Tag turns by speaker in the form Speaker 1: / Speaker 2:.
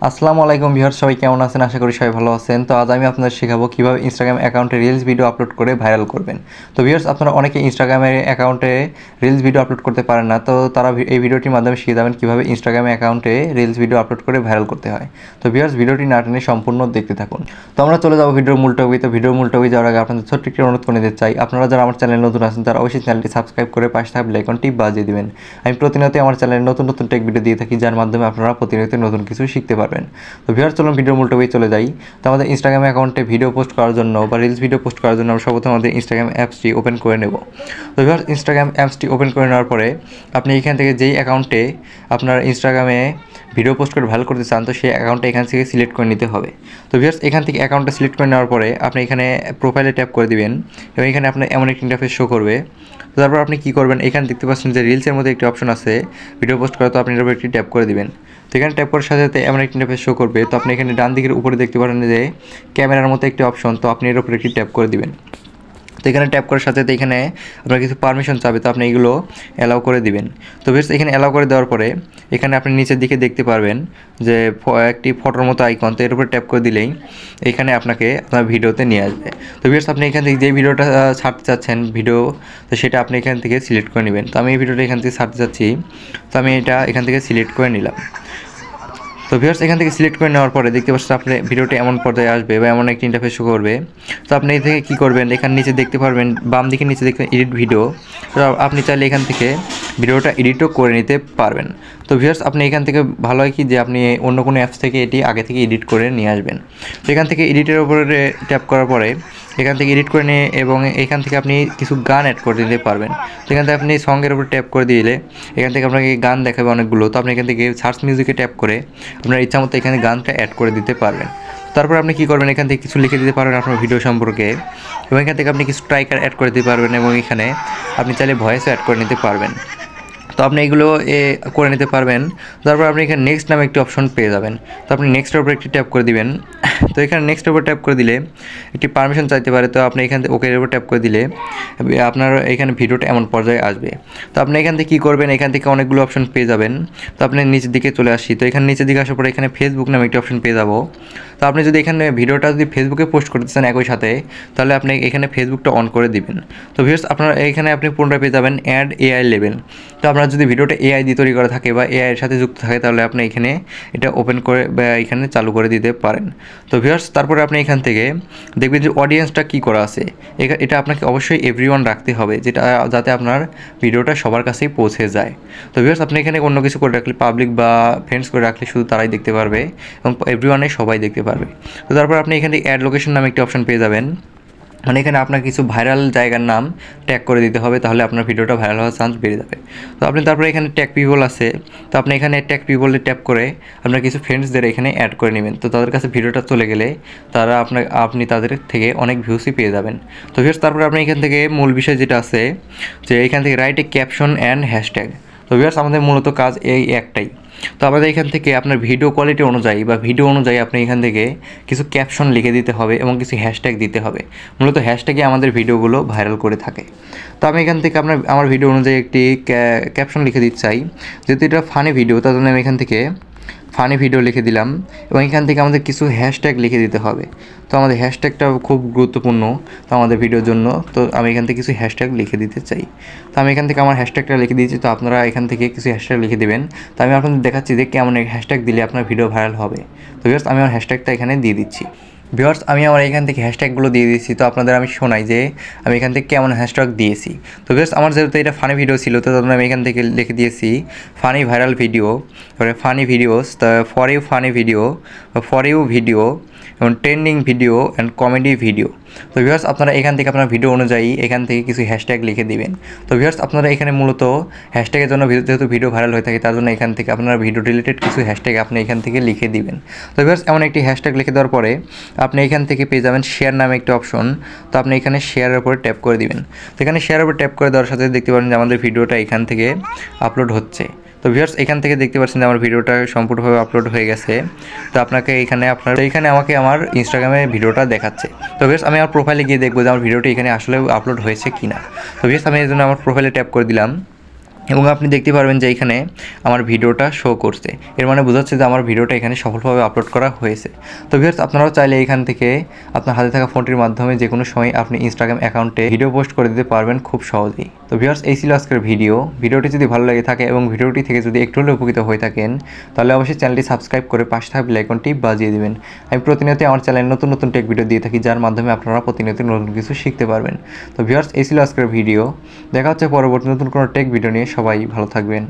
Speaker 1: আসসালামু আলাইকুম ভিউয়ার্স, সবাই কেমন আছেন? আশা করি সবাই ভালো আছেন। তো আজ আমি আপনাদের শেখাবো কীভাবে ইনস্টাগ্রাম অ্যাকাউন্টে রিলস ভিডিও আপলোড করে ভাইরাল করবেন। তো ভিউয়ার্স, আপনারা অনেকে ইনস্টাগ্রামের অ্যাকাউন্টে রিলস ভিডিও আপলোড করতে পারেন না, তো তারা এই ভিডিওটির মাধ্যমে শিখে যাবেন কীভাবে ইনস্টাগ্রামে অ্যাকাউন্টে রিলস ভিডিও আপলোড করে ভাইরাল করতে হয়। তো ভিউয়ার্স, ভিডিওটি না টেনে সম্পূর্ণ দেখতে থাকুন। তো আমরা চলে যাবো ভিডিওর মূল টপিকে। তো ভিডিওর মূল টপিকে যাওয়ার আগে আপনাদের ছোট্ট একটি অনুরোধ করে দিতে চাই, আপনারা যারা আমার চ্যানেলে নতুন আছেন তারা অবশ্যই চ্যানেলটি সাবস্ক্রাইব করে পাশে থাকা বেল আইকনটি বাজিয়ে দিবেন। আমি প্রতিনিয়তই আমার চ্যানেলে নতুন নতুন টেক ভিডিও দিয়ে থাকি, যার মাধ্যমে আপনারা প্রতিনিয়ত নতুন কিছু শিখতে পারবেন। তো ভিউয়ার্স, চলুন ভিডিওর মূল টপিকে চলে যাই। তো আমাদের ইনস্টাগ্রাম অ্যাকাউন্টে ভিডিও পোস্ট করার জন্য বা রিলস ভিডিও পোস্ট করার জন্য আমরা সর্বপ্রথম আমাদের ইনস্টাগ্রাম অ্যাপসটি ওপেন করে নেব। তো ভিউয়ার্স, ইনস্টাগ্রাম অ্যাপসটি ওপেন করে নেওয়ার পরে আপনি এখান থেকে যেই অ্যাকাউন্টে আপনার ইনস্টাগ্রামে ভিডিও পোস্ট করে ভালো করতে চান, তো সেই অ্যাকাউন্টটা এখান থেকে সিলেক্ট করে নিতে হবে। তো ভিউয়ার্স, এখান থেকে অ্যাকাউন্টটা সিলেক্ট করে নেওয়ার পরে আপনি এখানে প্রোফাইলে ট্যাপ করে দিবেন এবং এখানে আপনার এমন একটি ইন্টারফেস শো করবে। তো তারপর আপনি কী করবেন, এখানে দেখতে পাচ্ছেন যে রিলসের মধ্যে একটি অপশন আছে ভিডিও পোস্ট করা, তো আপনি এর উপর একটি ট্যাপ করে দিবেন। তো এখানে ট্যাপ করার সাথে সাথে এমন একটি ইন্টারফেস শো করবে। তো আপনি এখানে ডান দিকের উপরে দেখতে পারেন যে ক্যামেরার মতো একটি অপশন, তো আপনি এর উপরে একটি ট্যাপ করে দিবেন। তো এখানে ট্যাপ করার সাথে সাথে এখানে আপনার কিছু পারমিশন চাবে, তো আপনি এগুলো অ্যালাউ করে দিবেন। তো বেশ, এখানে অ্যালাউ করে দেওয়ার পরে এখানে আপনি নিচের দিকে দেখতে পারবেন যে একটি ফটোর মতো আইকন, তো এর উপরে ট্যাপ করে দিলেই এখানে আপনাকে আপনার ভিডিওতে নিয়ে আসবে। তো বেশ, আপনি এখান থেকে যে ভিডিওটা ছাড়তে চাচ্ছেন ভিডিও, তো সেটা আপনি এখান থেকে সিলেক্ট করে নেবেন। তো আমি এই ভিডিওটা এখান থেকে ছাড়তে চাচ্ছি, তো আমি এটা এখান থেকে সিলেক্ট করে নিলাম। তো ভিউয়ার্স, এখান থেকে সিলেক্ট করে নেওয়ার পরে দেখতে পাচ্ছেন আপনি ভিডিওটি এমন পর্যায়ে আসবে বা এমন একটি ইন্টারফেস শো করবে। তো আপনি এই থেকে কী করবেন, এখানে নিচে দেখতে পারবেন, বাম দিকে নিচে দেখবেন এডিট ভিডিও। তো আপনি চাইলে এখান থেকে ভিডিওটা এডিটও করে নিতে পারবেন। তো ভিউয়ার্স, আপনি এখান থেকে ভালো হয় কি যে আপনি অন্য কোনো অ্যাপস থেকে এটি আগে থেকে এডিট করে নিয়ে আসবেন। তো এখান থেকে এডিটের উপরে ট্যাপ করার পরে এখান থেকে এডিট করে নিয়ে এবং এখান থেকে আপনি কিছু গান অ্যাড করে দিতে পারবেন। তো এখান থেকে আপনি সঙ্গের উপর ট্যাপ করে দিলে এখান থেকে আপনাকে গান দেখাবে অনেকগুলো। তো আপনি এখান থেকে সার্চ মিউজিকে ট্যাপ করে আপনার ইচ্ছা মতো এখানে গানটা অ্যাড করে দিতে পারবেন। তারপর আপনি কী করবেন, এখান থেকে কিছু লিখে দিতে পারবেন আপনার ভিডিও সম্পর্কে এবং এখান থেকে আপনি কিছু স্ট্রাইকার অ্যাড করে দিতে পারবেন এবং এখানে আপনি চাইলে ভয়েসও অ্যাড করে নিতে পারবেন। তো আপনি এগুলো করে নিতে পারবেন। তারপর আপনি এখানে নেক্সট নামে একটি অপশন পেয়ে যাবেন। তো আপনি নেক্সটের উপর একটি ট্যাপ করে দিবেন। তো এখানে নেক্সটের উপর ট্যাপ করে দিলে একটি পারমিশন চাইতে পারে, তো আপনি এখান থেকে ওকে এর উপর ট্যাপ করে দিলে আপনার এখানে ভিডিওটা এমন পর্যায়ে আসবে। তো আপনি এখান থেকে কী করবেন, এখান থেকে অনেকগুলো অপশন পেয়ে যাবেন। তো আপনি নিচের দিকে চলে আসি, তো এখানে নিচের দিকে আসার পরে এখানে ফেসবুক নামে একটি অপশন পেয়ে যাবো। তো আপনি যদি এখানে ভিডিওটা যদি ফেসবুকে পোস্ট করতে চান একই সাথে, তাহলে আপনি এখানে ফেসবুকটা অন করে দিবেন। তো ভিউয়ার্স, আপনার এখানে আপনি পুনরায় পেয়ে যাবেন অ্যাড এআই লেভেল। তো আপনার যদি ভিডিওটা এআই দিয়ে তৈরি করা থাকে বা এআই এর সাথে যুক্ত থাকে, তাহলে আপনি এখানে এটা ওপেন করে বা এখানে চালু করে দিতে পারেন। তো ভিউয়ার্স, তারপরে আপনি এখান থেকে দেখবেন যে অডিয়েন্সটা কী করা আছে। এটা আপনাকে অবশ্যই এভরিওয়ান রাখতে হবে, যেটা যাতে আপনার ভিডিওটা সবার কাছেই পৌঁছে যায়। তো ভিউয়ার্স, আপনি এখানে অন্য কিছু করে রাখলে পাবলিক বা ফ্রেন্ডস করে রাখলে শুধু তারাই দেখতে পারবে এবং এভরিওয়ানে সবাই দেখতে পারবে। তো তারপর আপনি এখান থেকে অ্যাড লোকেশন নামে একটি অপশন পেয়ে যাবেন। মানে এখানে আপনার কিছু ভাইরাল জায়গার নাম ট্যাগ করে দিতে হবে, তাহলে আপনার ভিডিওটা ভাইরাল হওয়ার চান্স বেড়ে যাবে। তো আপনি তারপরে এখানে ট্যাগ পিপল আছে, তো আপনি এখানে ট্যাগ পিপলে ট্যাপ করে আপনার কিছু ফ্রেন্ডসদের এখানে অ্যাড করে নেবেন। তো তাদের কাছে ভিডিওটা চলে গেলে তারা আপনি তাদের থেকে অনেক ভিউসই পেয়ে যাবেন। তো ভিউয়ার্স, তারপরে আপনি এখান থেকে মূল বিষয় যেটা আছে যে এখান থেকে write a caption and hashtag. তো ভিউয়ার্স, আমাদের মূলত কাজ এই একটাই। তো আমাদের এখান থেকে আপনার ভিডিও কোয়ালিটি অনুযায়ী বা ভিডিও অনুযায়ী আপনি এখান থেকে কিছু ক্যাপশন লিখে দিতে হবে এবং কিছু হ্যাশট্যাগ দিতে হবে। মূলত হ্যাশট্যাগে আমাদের ভিডিওগুলো ভাইরাল করে থাকে। তো আমি এখান থেকে আমার ভিডিও অনুযায়ী একটি ক্যাপশন লিখে দিতে চাই। যেহেতু এটা ফানি ভিডিও, তার জন্য আমি এখান থেকে ফানি ভিডিও লিখে দিলাম এবং এখান থেকে আমাদের কিছু হ্যাশট্যাগ লিখে দিতে হবে। তো আমাদের হ্যাশট্যাগটা খুব গুরুত্বপূর্ণ তো আমাদের ভিডিওর জন্য। তো আমি এখান থেকে কিছু হ্যাশট্যাগ লিখে দিতে চাই। তো আমি এখান থেকে আমার হ্যাশট্যাগটা লিখে দিয়েছি, তো আপনারা এখান থেকে কিছু হ্যাশট্যাগ লিখে দেবেন। তো আমি আপনাদের দেখাচ্ছি যে কেমন হ্যাশট্যাগ দিলে আপনার ভিডিও ভাইরাল হবে। তো ভিউয়ার্স, আমি আমার হ্যাশট্যাগটা এখানে দিয়ে দিচ্ছি। ভিউয়ার্স, আমি আমার এখান থেকে হ্যাশট্যাগুলো দিয়ে দিয়েছি। তো আপনাদের আমি শোনাই যে আমি এখান থেকে কেমন হ্যাশট্যাগ দিয়েছি। তো ভিউয়ার্স, আমার যেহেতু এটা ফানি ভিডিও ছিল, তো তখন আমি এখান থেকে লিখে দিয়েছি ফানি ভাইরাল ভিডিও, তারপরে funny videos, for you funny video, for you video এবং trending video and comedy video. তো ভিউয়ার্স, আপনারা এখান থেকে আপনার ভিডিও অনুযায়ী এখান থেকে কিছু হ্যাশট্যাগ লিখে দিবেন। তো ভিউয়ার্স, আপনারা এখানে মূলত হ্যাশট্যাগের জন্য যেহেতু ভিডিও ভাইরাল হয়ে থাকে, তার জন্য এখান থেকে আপনারা ভিডিও রিলেটেড কিছু হ্যাশট্যাগ আপনি এখান থেকে লিখে দিবেন। তো ভিউয়ার্স, এমন একটি হ্যাশট্যাগ লিখে দেওয়ার পরে আপনি এখান থেকে পেয়ে যাবেন শেয়ার নামে একটা অপশন। তো আপনি এখানে শেয়ারের উপরে ট্যাপ করে দিবেন। তো এখানে শেয়ারের উপর ট্যাপ করে দেওয়ার সাথে দেখতে পারেন যে আমাদের ভিডিওটা এখান থেকে আপলোড হচ্ছে। তো ভিউয়ার্স, এখান থেকে দেখতে পাচ্ছেন যে আমার ভিডিওটা সম্পূর্ণভাবে আপলোড হয়ে গেছে। তো আপনাকে এখানে আমাকে আমার ইনস্টাগ্রামে ভিডিওটা দেখাচ্ছে। তো ভিউয়ার্স, আমি আমার প্রোফাইলে গিয়ে দেখবো যে আমার ভিডিওটি এখানে আসলে আপলোড হয়েছে কিনা। তো ভিউয়ার্স, আমি এই জন্য আমার প্রোফাইলে ট্যাপ করে দিলাম। এবং আপনি দেখতে পারবেন যে এখানে আমার ভিডিওটা শো করছে, এর মানে বোঝাচ্ছে যে আমার ভিডিওটা এখানে সফলভাবে আপলোড করা হয়েছে। তো ভিউয়ার্স, আপনারাও চাইলে এখান থেকে আপনার হাতে থাকা ফোনটির মাধ্যমে যে কোনো সময় আপনি ইনস্টাগ্রাম অ্যাকাউন্টে ভিডিও পোস্ট করে দিতে পারবেন খুব সহজেই। তো ভিউয়ার্স, এই ছিল আজকের ভিডিওটি যদি ভালো লাগে থাকে এবং ভিডিওটি থেকে যদি একটু হলেও উপকৃত হয়ে থাকেন, তাহলে অবশ্যই চ্যানেলটি সাবস্ক্রাইব করে পাশে থাকা বেল আইকনটি বাজিয়ে দিবেন। আমি প্রতিনিয়ত আমার চ্যানেলে নতুন নতুন টেক ভিডিও দিয়ে থাকি, যার মাধ্যমে আপনারা প্রতিনিয়ত নতুন কিছু শিখতে পারবেন। তো ভিউয়ার্স, এই ছিল আজকের ভিডিও। দেখা হচ্ছে পরবর্তী নতুন কোনো টেক ভিডিও নিয়ে। সবাই ভালো থাকবেন।